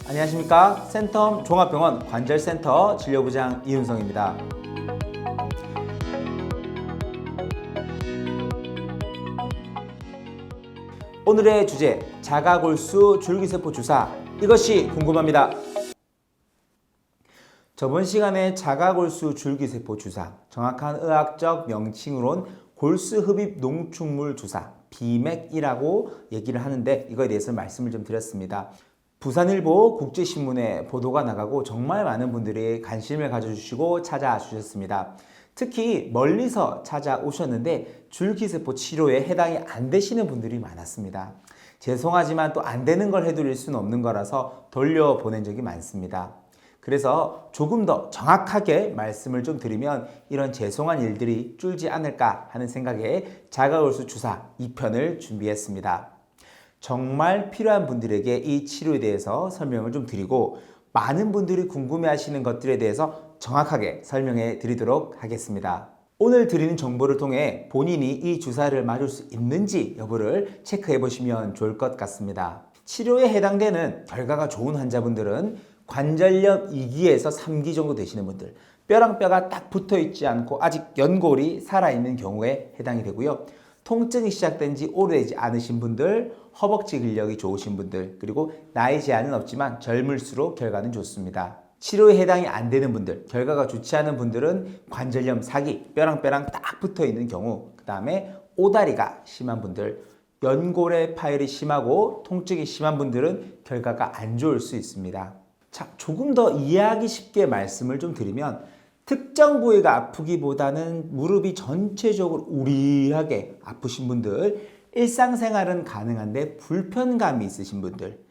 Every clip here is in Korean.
안녕하십니까. 센텀 종합병원 관절센터 진료부장 이윤성입니다. 오늘의 주제, 자가골수 줄기세포 주사, 이것이 궁금합니다. 저번 시간에 자가골수 줄기세포 주사, 정확한 의학적 명칭으론 골수흡입 농축물 주사, 비맥이라고 얘기를 하는데, 이거에 대해서 말씀을 좀 드렸습니다. 부산일보 국제신문에 보도가 나가고 정말 많은 분들이 관심을 가져주시고 찾아주셨습니다. 특히 멀리서 찾아오셨는데 줄기세포 치료에 해당이 안 되시는 분들이 많았습니다. 죄송하지만 또 안 되는 걸 해드릴 수는 없는 거라서 돌려보낸 적이 많습니다. 그래서 조금 더 정확하게 말씀을 좀 드리면 이런 죄송한 일들이 줄지 않을까 하는 생각에 자가골수 주사 2편을 준비했습니다. 정말 필요한 분들에게 이 치료에 대해서 설명을 좀 드리고, 많은 분들이 궁금해하시는 것들에 대해서 정확하게 설명해 드리도록 하겠습니다. 오늘 드리는 정보를 통해 본인이 이 주사를 맞을 수 있는지 여부를 체크해 보시면 좋을 것 같습니다. 치료에 해당되는 결과가 좋은 환자분들은 관절염 2기에서 3기 정도 되시는 분들, 뼈랑 뼈가 딱 붙어 있지 않고 아직 연골이 살아있는 경우에 해당이 되고요. 통증이 시작된 지 오래되지 않으신 분들, 허벅지 근력이 좋으신 분들, 그리고 나이 제한은 없지만 젊을수록 결과는 좋습니다. 치료에 해당이 안 되는 분들, 결과가 좋지 않은 분들은 관절염 4기, 뼈랑 뼈랑 딱 붙어 있는 경우, 그 다음에 오다리가 심한 분들, 연골의 파열이 심하고 통증이 심한 분들은 결과가 안 좋을 수 있습니다. 자, 조금 더 이해하기 쉽게 말씀을 좀 드리면, 특정 부위가 아프기보다는 무릎이 전체적으로 우리하게 아프신 분들, 일상생활은 가능한데 불편감이 있으신 분들,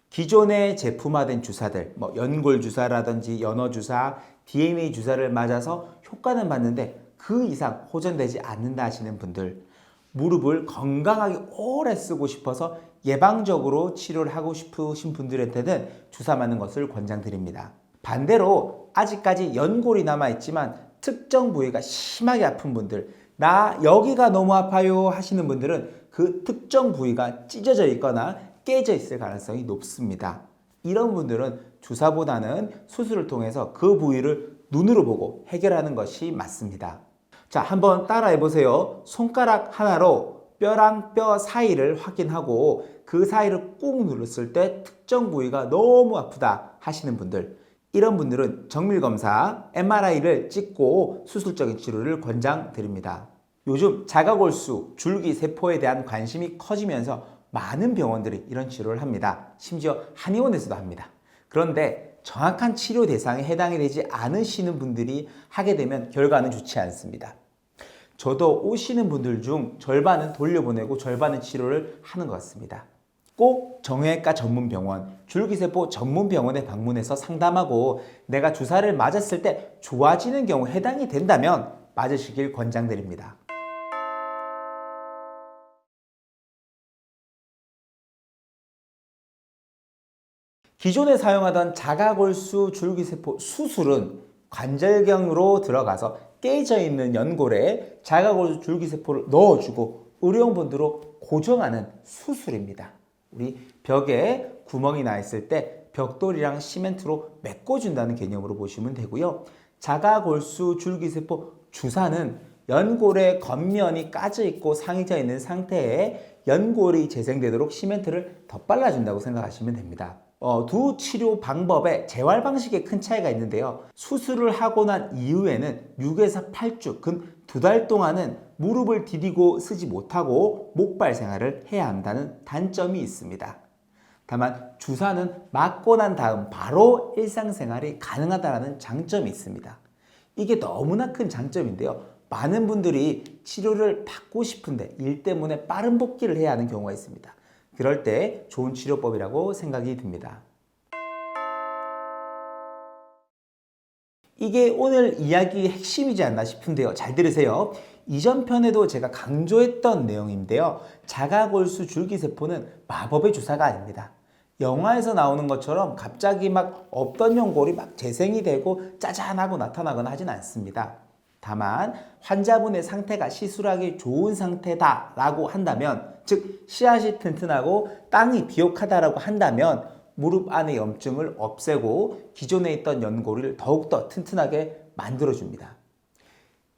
기존의 제품화된 주사들, 연골 주사라든지 연어 주사, DNA 주사를 맞아서 효과는 봤는데 그 이상 호전되지 않는다 하시는 분들, 무릎을 건강하게 오래 쓰고 싶어서 예방적으로 치료를 하고 싶으신 분들한테는 주사 맞는 것을 권장드립니다. 반대로 아직까지 연골이 남아있지만 특정 부위가 심하게 아픈 분들, 나 여기가 너무 아파요 하시는 분들은 그 특정 부위가 찢어져 있거나 깨져 있을 가능성이 높습니다. 이런 분들은 주사보다는 수술을 통해서 그 부위를 눈으로 보고 해결하는 것이 맞습니다. 자, 한번 따라해 보세요. 손가락 하나로 뼈랑 뼈 사이를 확인하고 그 사이를 꾹 눌렀을 때 특정 부위가 너무 아프다 하시는 분들, 이런 분들은 정밀검사, MRI를 찍고 수술적인 치료를 권장드립니다. 요즘 자가골수, 줄기세포에 대한 관심이 커지면서 많은 병원들이 이런 치료를 합니다. 심지어 한의원에서도 합니다. 그런데 정확한 치료 대상에 해당이 되지 않으시는 분들이 하게 되면 결과는 좋지 않습니다. 저도 오시는 분들 중 절반은 돌려보내고 절반은 치료를 하는 것 같습니다. 꼭 정형외과 전문병원, 줄기세포 전문병원에 방문해서 상담하고 내가 주사를 맞았을 때 좋아지는 경우 해당이 된다면 맞으시길 권장드립니다. 기존에 사용하던 자가골수 줄기세포 수술은 관절경으로 들어가서 깨져 있는 연골에 자가골수 줄기세포를 넣어주고 의료용본드로 고정하는 수술입니다. 우리 벽에 구멍이 나 있을 때 벽돌이랑 시멘트로 메꿔준다는 개념으로 보시면 되고요. 자가골수 줄기세포 주사는 연골의 겉면이 까져 있고 상해져 있는 상태에 연골이 재생되도록 시멘트를 덧발라준다고 생각하시면 됩니다. 두 치료 방법의 재활 방식에 큰 차이가 있는데요. 수술을 하고 난 이후에는 6에서 8주, 근 2달 동안은 무릎을 디디고 쓰지 못하고 목발 생활을 해야 한다는 단점이 있습니다. 다만 주사는 맞고 난 다음 바로 일상생활이 가능하다는 장점이 있습니다. 이게 너무나 큰 장점인데요. 많은 분들이 치료를 받고 싶은데 일 때문에 빠른 복귀를 해야 하는 경우가 있습니다. 그럴 때 좋은 치료법이라고 생각이 듭니다. 이게 오늘 이야기의 핵심이지 않나 싶은데요. 잘 들으세요. 이전 편에도 제가 강조했던 내용인데요. 자가골수 줄기세포는 마법의 주사가 아닙니다. 영화에서 나오는 것처럼 갑자기 막 없던 연골이 막 재생이 되고 짜잔하고 나타나거나 하진 않습니다. 다만 환자분의 상태가 시술하기 좋은 상태다라고 한다면, 즉 씨앗이 튼튼하고 땅이 비옥하다라고 한다면 무릎 안의 염증을 없애고 기존에 있던 연골을 더욱더 튼튼하게 만들어줍니다.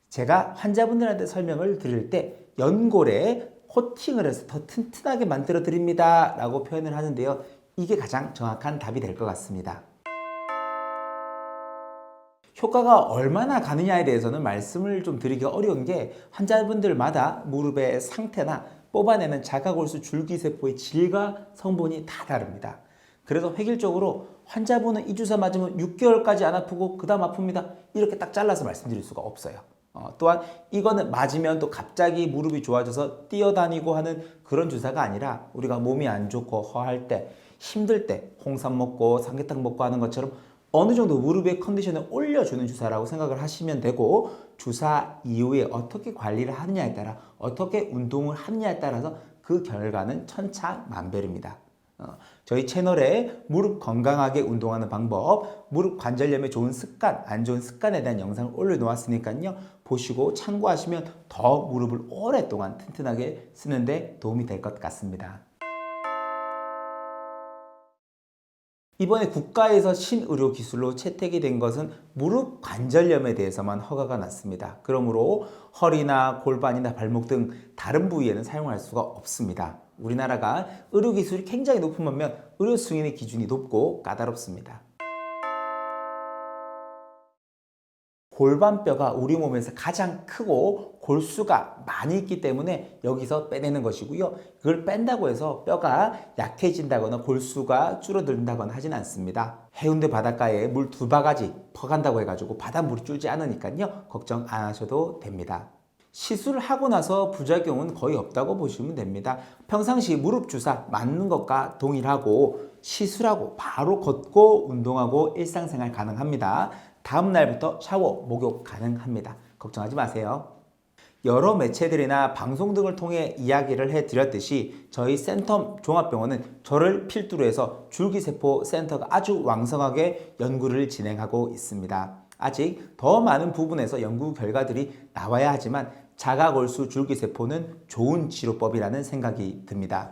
제가 환자분들한테 설명을 드릴 때 연골에 코팅을 해서 더 튼튼하게 만들어 드립니다 라고 표현을 하는데요. 이게 가장 정확한 답이 될 것 같습니다. 효과가 얼마나 가느냐에 대해서는 말씀을 좀 드리기가 어려운 게 환자분들마다 무릎의 상태나 뽑아내는 자가골수 줄기세포의 질과 성분이 다 다릅니다. 그래서 획일적으로 환자분은 이 주사 맞으면 6개월까지 안 아프고 그 다음 아픕니다. 이렇게 딱 잘라서 말씀드릴 수가 없어요. 또한 이거는 맞으면 또 갑자기 무릎이 좋아져서 뛰어다니고 하는 그런 주사가 아니라 우리가 몸이 안 좋고 허할 때 힘들 때 홍삼 먹고 삼계탕 먹고 하는 것처럼 어느 정도 무릎의 컨디션을 올려주는 주사라고 생각을 하시면 되고 주사 이후에 어떻게 관리를 하느냐에 따라 어떻게 운동을 하느냐에 따라서 그 결과는 천차만별입니다. 저희 채널에 무릎 건강하게 운동하는 방법, 무릎 관절염에 좋은 습관, 안 좋은 습관에 대한 영상을 올려놓았으니까요. 보시고 참고하시면 더 무릎을 오랫동안 튼튼하게 쓰는데 도움이 될 것 같습니다. 이번에 국가에서 신의료 기술로 채택이 된 것은 무릎 관절염에 대해서만 허가가 났습니다. 그러므로 허리나 골반이나 발목 등 다른 부위에는 사용할 수가 없습니다. 우리나라가 의료 기술이 굉장히 높은 반면 의료 승인의 기준이 높고 까다롭습니다. 골반뼈가 우리 몸에서 가장 크고 골수가 많이 있기 때문에 여기서 빼내는 것이고요. 그걸 뺀다고 해서 뼈가 약해진다거나 골수가 줄어든다거나 하진 않습니다. 해운대 바닷가에 물 2바가지 퍼간다고 해가지고 바닷물이 줄지 않으니까요. 걱정 안 하셔도 됩니다. 시술을 하고 나서 부작용은 거의 없다고 보시면 됩니다. 평상시 무릎 주사 맞는 것과 동일하고 시술하고 바로 걷고 운동하고 일상생활 가능합니다. 다음 날부터 샤워, 목욕 가능합니다. 걱정하지 마세요. 여러 매체들이나 방송 등을 통해 이야기를 해드렸듯이 저희 센텀 종합병원은 저를 필두로 해서 줄기세포 센터가 아주 왕성하게 연구를 진행하고 있습니다. 아직 더 많은 부분에서 연구 결과들이 나와야 하지만 자가골수 줄기세포는 좋은 치료법이라는 생각이 듭니다.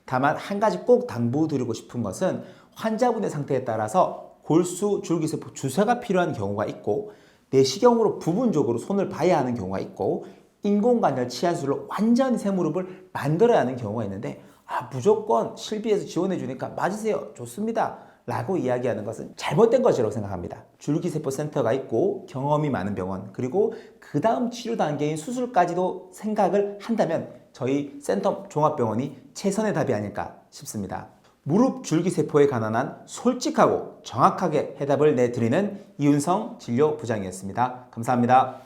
다만 한 가지 꼭 당부드리고 싶은 것은 환자분의 상태에 따라서 골수 줄기세포 주사가 필요한 경우가 있고 내시경으로 부분적으로 손을 봐야 하는 경우가 있고 인공관절 치환술로 완전히 새 무릎을 만들어야 하는 경우가 있는데 무조건 실비에서 지원해 주니까 맞으세요. 좋습니다. 라고 이야기하는 것은 잘못된 것이라고 생각합니다. 줄기세포 센터가 있고 경험이 많은 병원 그리고 그 다음 치료 단계인 수술까지도 생각을 한다면 저희 센텀 종합병원이 최선의 답이 아닐까 싶습니다. 무릎 줄기세포에 관한 한 솔직하고 정확하게 해답을 내드리는 이윤성 진료부장이었습니다. 감사합니다.